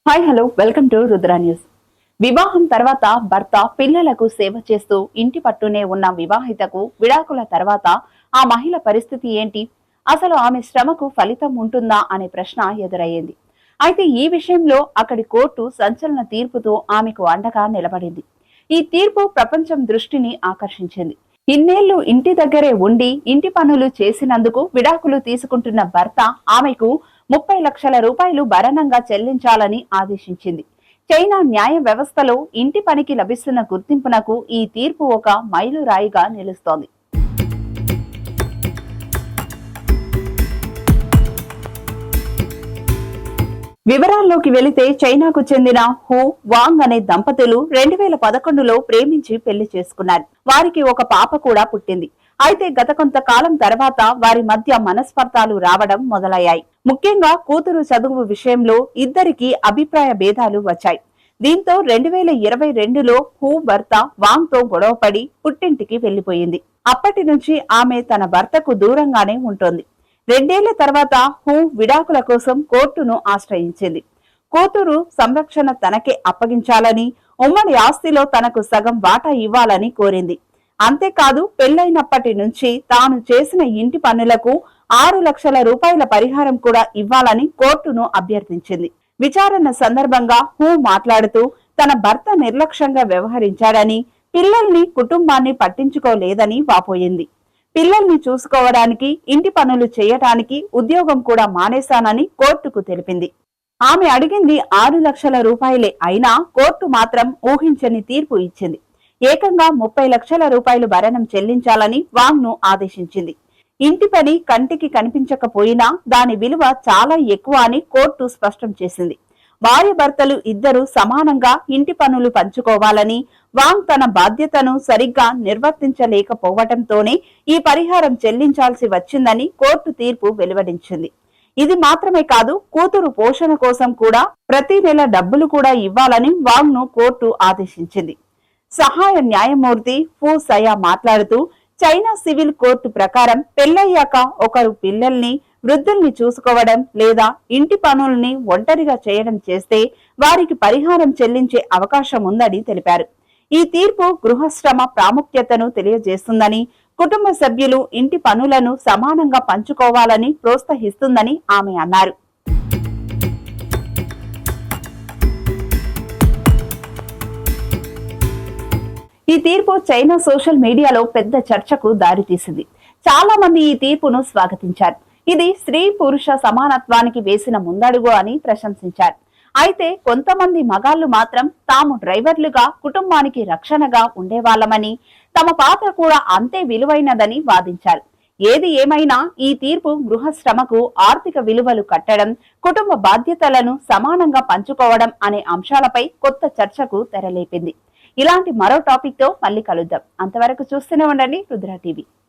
Hi hello welcome to Rudra news. వివాహం తర్వాత భర్త పిల్లలకు సేవ చేస్తూ ఇంటి పట్టునే ఉన్న వివాహితకు విడాకుల తర్వాత ఆ మహిళ పరిస్థితి ఏంటి, అసలు ఆమె శ్రమకు ఫలితం ఉంటుందా అనే ప్రశ్న ఎదురయ్యింది. అయితే ఈ విషయంలో అక్కడి కోర్టు సంచలన తీర్పుతో ఆమెకు అండగా నిలబడింది. ఈ తీర్పు ప్రపంచం దృష్టిని ఆకర్షించింది. ఇన్నేళ్లు ఇంటి దగ్గరే ఉండి ఇంటి పనులు చేసినందుకు విడాకులు తీసుకుంటున్న భర్త ఆమెకు 30 లక్షల రూపాయలు భరణంగా చెల్లించాలని ఆదేశించింది. చైనా న్యాయ వ్యవస్థలో ఇంటి పనికి లభిస్తున్న గుర్తింపునకు ఈ తీర్పు ఒక మైలురాయిగా నిలుస్తోంది. వివరాల్లోకి వెళితే చైనాకు చెందిన హూ వాంగ్ అనే దంపతులు 2011లో ప్రేమించి పెళ్లి చేసుకున్నారు. వారికి ఒక పాప కూడా పుట్టింది. అయితే గత కొంతకాలం తర్వాత వారి మధ్య మనస్పర్ధాలు రావడం మొదలయ్యాయి. ముఖ్యంగా కూతురు చదువు విషయంలో ఇద్దరికి అభిప్రాయ భేదాలు వచ్చాయి. దీంతో 2022లో హూ భర్త వాంగ్ తో గొడవపడి పుట్టింటికి వెళ్లిపోయింది. అప్పటి నుంచి ఆమె తన భర్తకు దూరంగానే ఉంటోంది. 2 ఏళ్ల తర్వాత హూ విడాకుల కోసం కోర్టును ఆశ్రయించింది. కూతురు సంరక్షణ తనకే అప్పగించాలని, ఉమ్మడి ఆస్తిలో తనకు సగం వాటా ఇవ్వాలని కోరింది. అంతేకాదు పెళ్లైనప్పటి నుంచి తాను చేసిన ఇంటి పన్నులకు 6 లక్షల రూపాయల పరిహారం కూడా ఇవ్వాలని కోర్టును అభ్యర్థించింది. విచారణ సందర్భంగా హూ మాట్లాడుతూ తన భర్త నిర్లక్ష్యంగా వ్యవహరించాడని, పిల్లల్ని కుటుంబాన్ని పట్టించుకోలేదని వాపోయింది. పిల్లల్ని చూసుకోవడానికి, ఇంటి పనులు చేయటానికి ఉద్యోగం కూడా మానేశానని కోర్టుకు తెలిపింది. ఆమె అడిగింది 6 లక్షల రూపాయలే అయినా కోర్టు మాత్రం ఊహించని తీర్పు ఇచ్చింది. ఏకంగా 30 లక్షల రూపాయలు భరణం చెల్లించాలని వాంగ్ ను ఆదేశించింది. ఇంటి పని కంటికి కనిపించకపోయినా దాని విలువ చాలా ఎక్కువ అని కోర్టు స్పష్టం చేసింది. భార్య భర్తలు ఇద్దరు సమానంగా ఇంటి పనులు పంచుకోవాలని, వాంగ్ తన బాధ్యతను సరిగ్గా నిర్వర్తించలేకపోవటంతోనే ఈ పరిహారం చెల్లించాల్సి వచ్చిందని కోర్టు తీర్పు వెలువడించింది. ఇది మాత్రమే కాదు, కూతురు పోషణ కోసం కూడా ప్రతి నెల డబ్బులు కూడా ఇవ్వాలని వాంగ్ ను కోర్టు ఆదేశించింది. సహాయ న్యాయమూర్తి ఫూ సయా మాట్లాడుతూ చైనా సివిల్ కోర్టు ప్రకారం పెళ్లయ్యాక ఒకరు పిల్లల్ని, వృద్ధుల్ని చూసుకోవడం లేదా ఇంటి పనుల్ని ఒంటరిగా చేయడం చేస్తే వారికి పరిహారం చెల్లించే అవకాశం ఉందని తెలిపారు. ఈ తీర్పు గృహశ్రమ ప్రాముఖ్యతను తెలియజేస్తుందని, కుటుంబ సభ్యులు ఇంటి పనులను సమానంగా పంచుకోవాలని ప్రోత్సహిస్తుందని ఆమె అన్నారు. ఈ తీర్పు చైనా సోషల్ మీడియాలో పెద్ద చర్చకు దారితీసింది. చాలా మంది ఈ తీర్పును స్వాగతించారు. ఇది స్త్రీ పురుష సమానత్వానికి వేసిన ముందడుగు అని ప్రశంసించారు. అయితే కొంతమంది మగాళ్లు మాత్రం తాము డ్రైవర్లుగా కుటుంబానికి రక్షణగా ఉండేవాళ్లమని, తమ పాత్ర కూడా అంతే విలువైనదని వాదించారు. ఏది ఏమైనా ఈ తీర్పు గృహశ్రమకు ఆర్థిక విలువలు కట్టడం, కుటుంబ బాధ్యతలను సమానంగా పంచుకోవడం అనే అంశాలపై కొత్త చర్చకు తెరలేపింది. ఇలాంటి మరో టాపిక్ తో మళ్ళీ కలుద్దాం. అంతవరకు చూస్తూనే ఉండండి రుద్ర టీవీ.